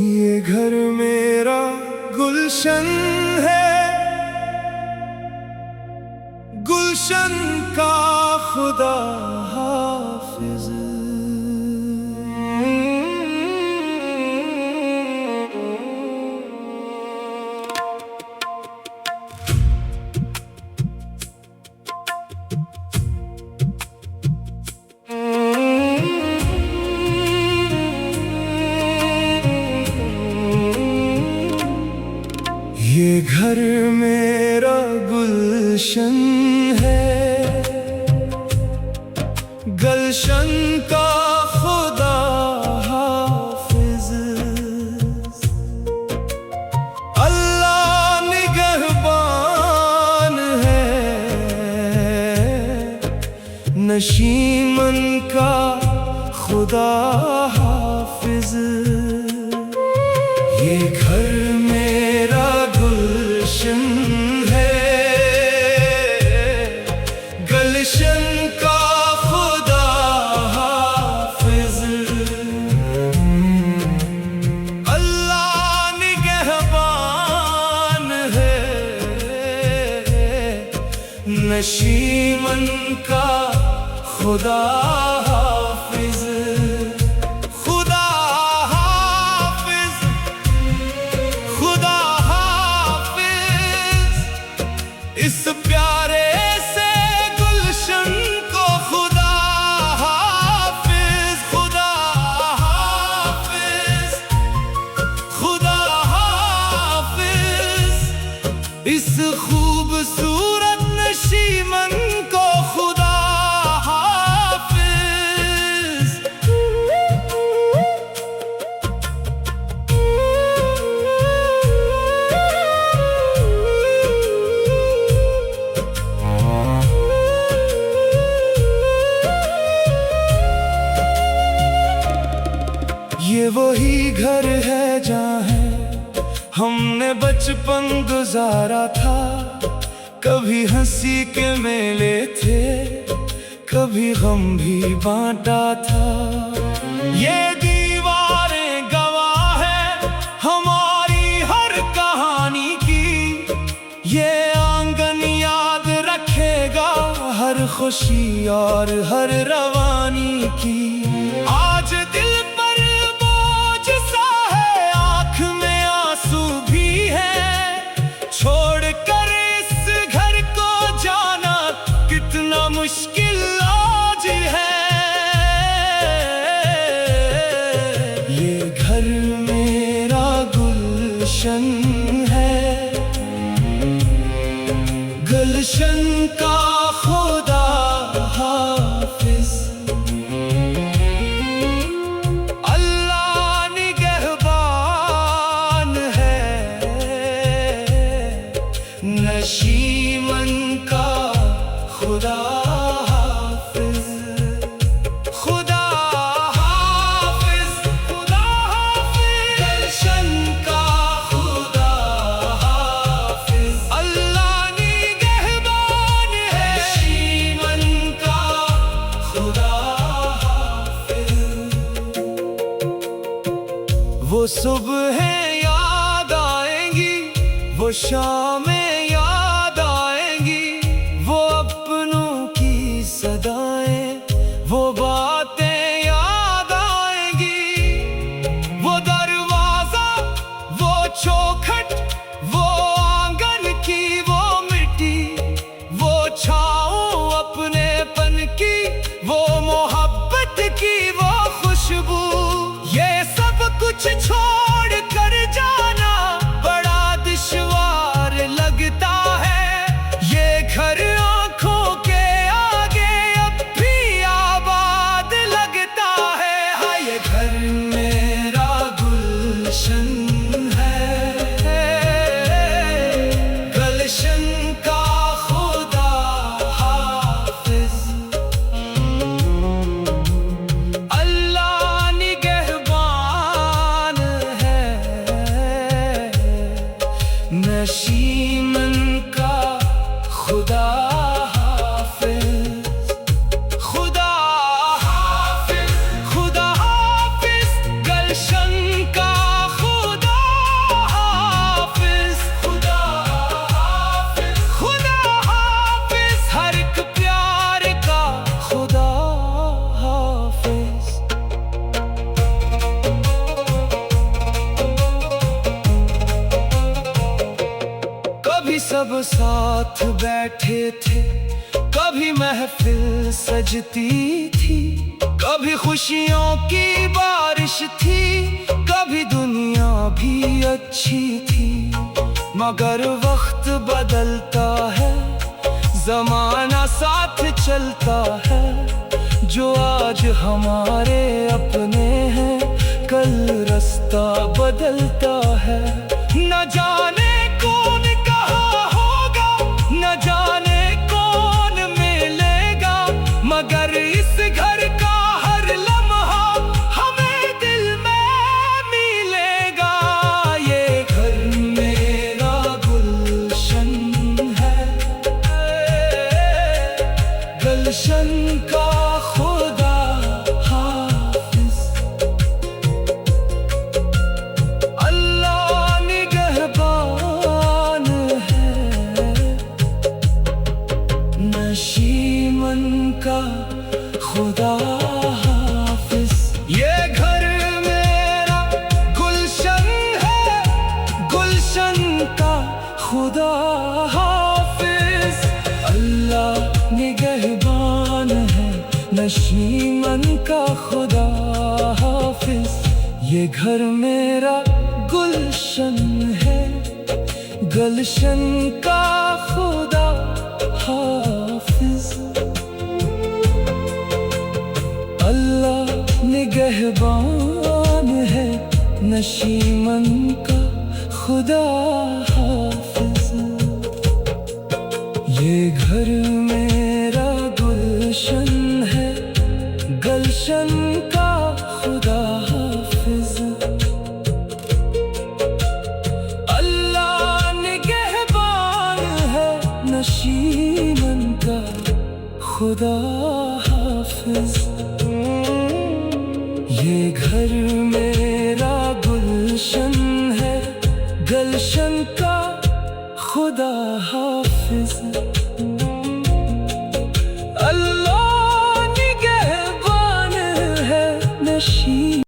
ये घर मेरा गुलशन है, गुलशन का खुदा हाफिज। ये घर मेरा गुलशन है, गुलशन का खुदा हाफिज। अल्लाह निगहबान है, नशीमन का खुदा हाफिज। ये घर मेरा गुलशन है, गुलशन का खुदा हाफिज। अल्लाह निगहबान है, नशीमन का खुदा हाफिज। इस प्यारे से गुलशन को खुदा हाफिज, खुदा हाफिज, खुदा हाफिज। इस खूबसूरत नशीमन को खुदा हाफिज। ये वही घर है जहाँ हमने बचपन गुजारा था। कभी हंसी के मेले थे, कभी गम भी बांटा था। ये दीवारें गवाह है हमारी हर कहानी की। ये आंगन याद रखेगा हर खुशी और हर रवानी की। आज दिल छोड़कर इस घर को जाना कितना मुश्किल आज है। ये घर मेरा गुलशन है, गुलशन का खुदा हाफिज। नशीमन का खुदा हाफिज, खुदा हाफिज, खुदा हाफिज। गुलशन का खुदा हाफिज। अल्लाह निगहबान है, नशीमन का खुदा हाफिज। वो सुबह याद आएंगी, वो शामें याद आएंगी, वो अपनों की सदाएं, वो बातें याद आएंगी। वो दरवाजा, वो चौखट, वो आंगन की वो मिट्टी, वो छाँव अपनेपन की, वो मोहब्बत की वो खुशबू। ये सब कुछ छोड़ कर जाना बड़ा दुश्वार लगता है। ये घर आंखों के आगे अब भी आबाद लगता है। हाँ, ये घर मेरा गुलशन है, गुलशन का खुदा हाफिज। अल्लाह निगहबान सब साथ बैठे थे, कभी महफिल सजती थी, कभी खुशियों की बारिश थी, कभी दुनिया भी अच्छी थी। मगर वक्त बदलता है, जमाना साथ चलता है, जो आज हमारे अपने हैं कल रास्ता बदलता है। न जाने कौन कहाँ होगा, न जाने कौन मिलेगा, मगर इस घर का हर लम्हा हमें दिल में मिलेगा। ये घर मेरा गुलशन है, गुलशन का खुदा हाफिज। अल्लाह निगहबान है, नशीमन का खुदा हाफिज। ये घर मेरा गुलशन है, गुलशन का खुदा हाफिज। अल्लाह निगहबान है, नशीमन का खुदा हाफिज। ये घर मेरा गुलशन है, गुलशन का खुदा हाफिज। अल्लाह निगहबान है, नशीमन का खुदा हाफिज। ये घर मेरा गुलशन है, गुलशन का खुदा हाफिज। अल्लाह निगहबान है, नशीमन का खुदा हाफिज। ये घर मेरा गुलशन है, गुलशन का खुदा हाफिज।